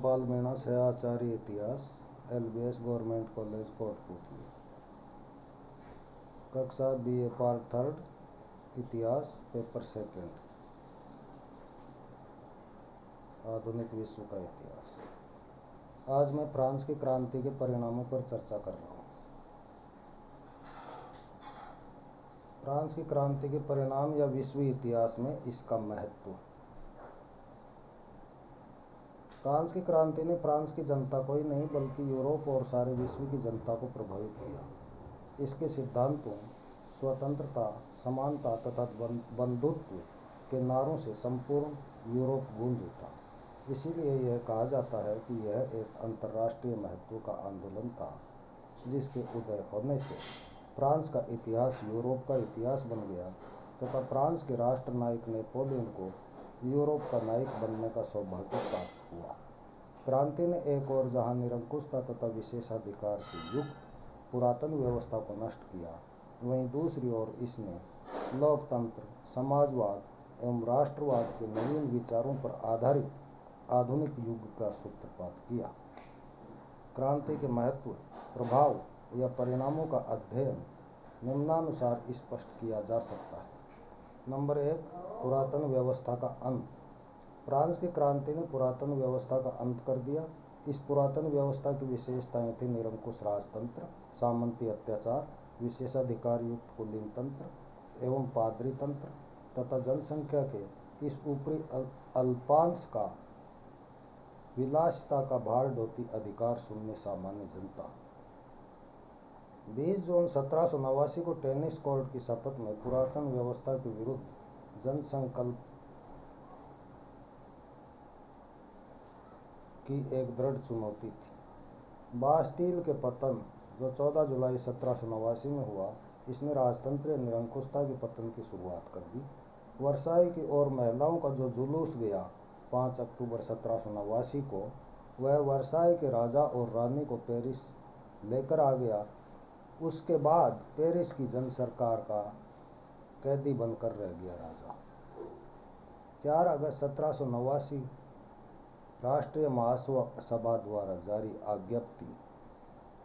रामपाल मीणा, सहआचार्य इतिहास, LBS government college Kotputli. कक्षा BA part 3 इतिहास, पेपर 2 आधुनिक विश्व का इतिहास। आज मैं फ्रांस की क्रांति के परिणामों पर चर्चा कर रहा हूँ। फ्रांस की क्रांति के परिणाम या विश्व इतिहास में इसका महत्व। फ्रांस की क्रांति ने फ्रांस की जनता को ही नहीं बल्कि यूरोप और सारे विश्व की जनता को प्रभावित किया। इसके सिद्धांतों, स्वतंत्रता, समानता तथा बंधुत्व के नारों से संपूर्ण यूरोप गूंज उठा। इसीलिए यह कहा जाता है कि यह एक अंतर्राष्ट्रीय महत्व का आंदोलन था, जिसके उदय होने से फ्रांस का इतिहास यूरोप का इतिहास बन गया तथा फ्रांस के राष्ट्र नायक नेपोलियन को यूरोप का नायक बनने का सौभाग्य प्राप्त हुआ। क्रांति ने एक और जहां निरंकुशता तथा विशेषाधिकार की युक्त पुरातन व्यवस्था को नष्ट किया, वहीं दूसरी ओर इसने लोकतंत्र, समाजवाद एवं राष्ट्रवाद के नवीन विचारों पर आधारित आधुनिक युग का सूत्रपात किया। क्रांति के महत्व, प्रभाव या परिणामों का अध्ययन निम्नानुसार स्पष्ट किया जा सकता है। नंबर 1, पुरातन व्यवस्था का अंत। फ्रांस की क्रांति ने पुरातन व्यवस्था का अंत कर दिया। इस पुरातन व्यवस्था की विशेषताएं थी निरंकुश राजतंत्र, सामंती अत्याचार, विशेषाधिकार युक्त कुलीन तंत्र एवं पादरी तंत्र तथा जनसंख्या के इस ऊपरी अल्पांश का विलासिता का भार ढोती अधिकार शून्य सामान्य जनता। 20 जून 1789 को टेनिस कोर्ट की शपथ में पुरातन व्यवस्था के विरुद्ध जनसंकल्प की एक दृढ़ चुनौती थी। बास्टील के पतन, जो 14 जुलाई 1789 में हुआ, इसने राजतंत्रीय निरंकुशता के पतन की शुरुआत कर दी। वर्साई की ओर महिलाओं का जो जुलूस गया 5 अक्टूबर 1789 को, वह वर्साई के राजा और रानी को पेरिस लेकर आ गया। उसके बाद पेरिस की जन सरकार का कैदी बनकर रह गया राजा। 4 अगस्त 1789 राष्ट्रीय महासभा द्वारा जारी आज्ञप्ति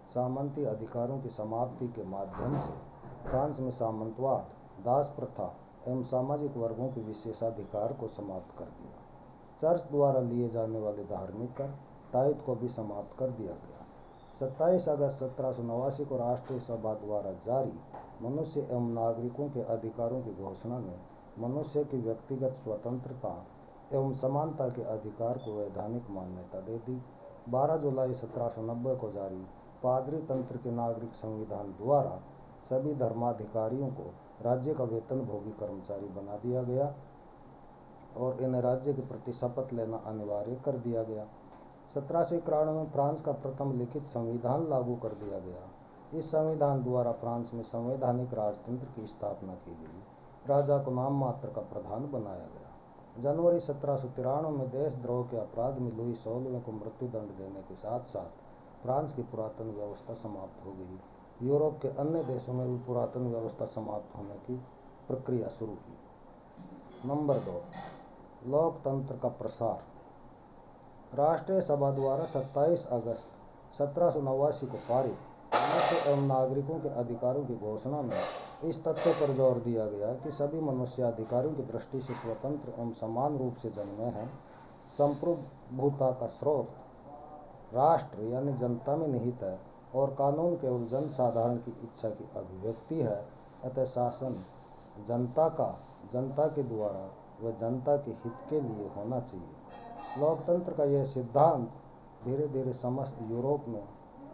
सामंती अधिकारों की समाप्ति के माध्यम से फ्रांस में सामंतवाद, दास प्रथा एवं सामाजिक वर्गों के विशेषाधिकार को समाप्त कर दिया। चर्च द्वारा लिए जाने वाले धार्मिक कर, टाइट को भी समाप्त कर दिया गया। 27 अगस्त 1789 को राष्ट्रीय सभा द्वारा जारी मनुष्य एवं नागरिकों के अधिकारों की घोषणा ने मनुष्य की व्यक्तिगत स्वतंत्रता एवं समानता के अधिकार को वैधानिक मान्यता दे दी। 12 जुलाई 1790 को जारी पादरी तंत्र के नागरिक संविधान द्वारा सभी धर्माधिकारियों को राज्य का वेतनभोगी कर्मचारी बना दिया गया और इन्हें राज्य के प्रति शपथ लेना अनिवार्य कर दिया गया। 1791 में फ्रांस का प्रथम लिखित संविधान लागू कर दिया गया। इस संविधान द्वारा फ्रांस में संवैधानिक राजतंत्र की स्थापना की गई। राजा को नाम मात्र का प्रधान बनाया गया। जनवरी 1793 में देशद्रोह के अपराध में लुई 16वें को मृत्युदंड देने के साथ साथ फ्रांस की पुरातन व्यवस्था समाप्त हो गई। यूरोप के अन्य देशों में भी पुरातन व्यवस्था समाप्त होने की प्रक्रिया शुरू हुई। नंबर 2, लोकतंत्र का प्रसार। राष्ट्रीय सभा द्वारा 27 अगस्त 1789 को पारित मनुष्य एवं नागरिकों के अधिकारों की घोषणा में इस तथ्य पर जोर दिया गया कि सभी मनुष्य अधिकारों की दृष्टि से स्वतंत्र एवं समान रूप से जन्मे हैं। संप्रभुता का स्रोत राष्ट्र यानी जनता में निहित है और कानून केवल जनसाधारण की इच्छा की अभिव्यक्ति है। अतः शासन जनता के द्वारा व जनता के हित के लिए होना चाहिए। लोकतंत्र का यह सिद्धांत धीरे धीरे समस्त यूरोप में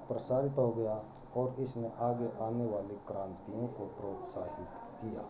प्रसारित हो गया और इसने आगे आने वाली क्रांतियों को प्रोत्साहित किया।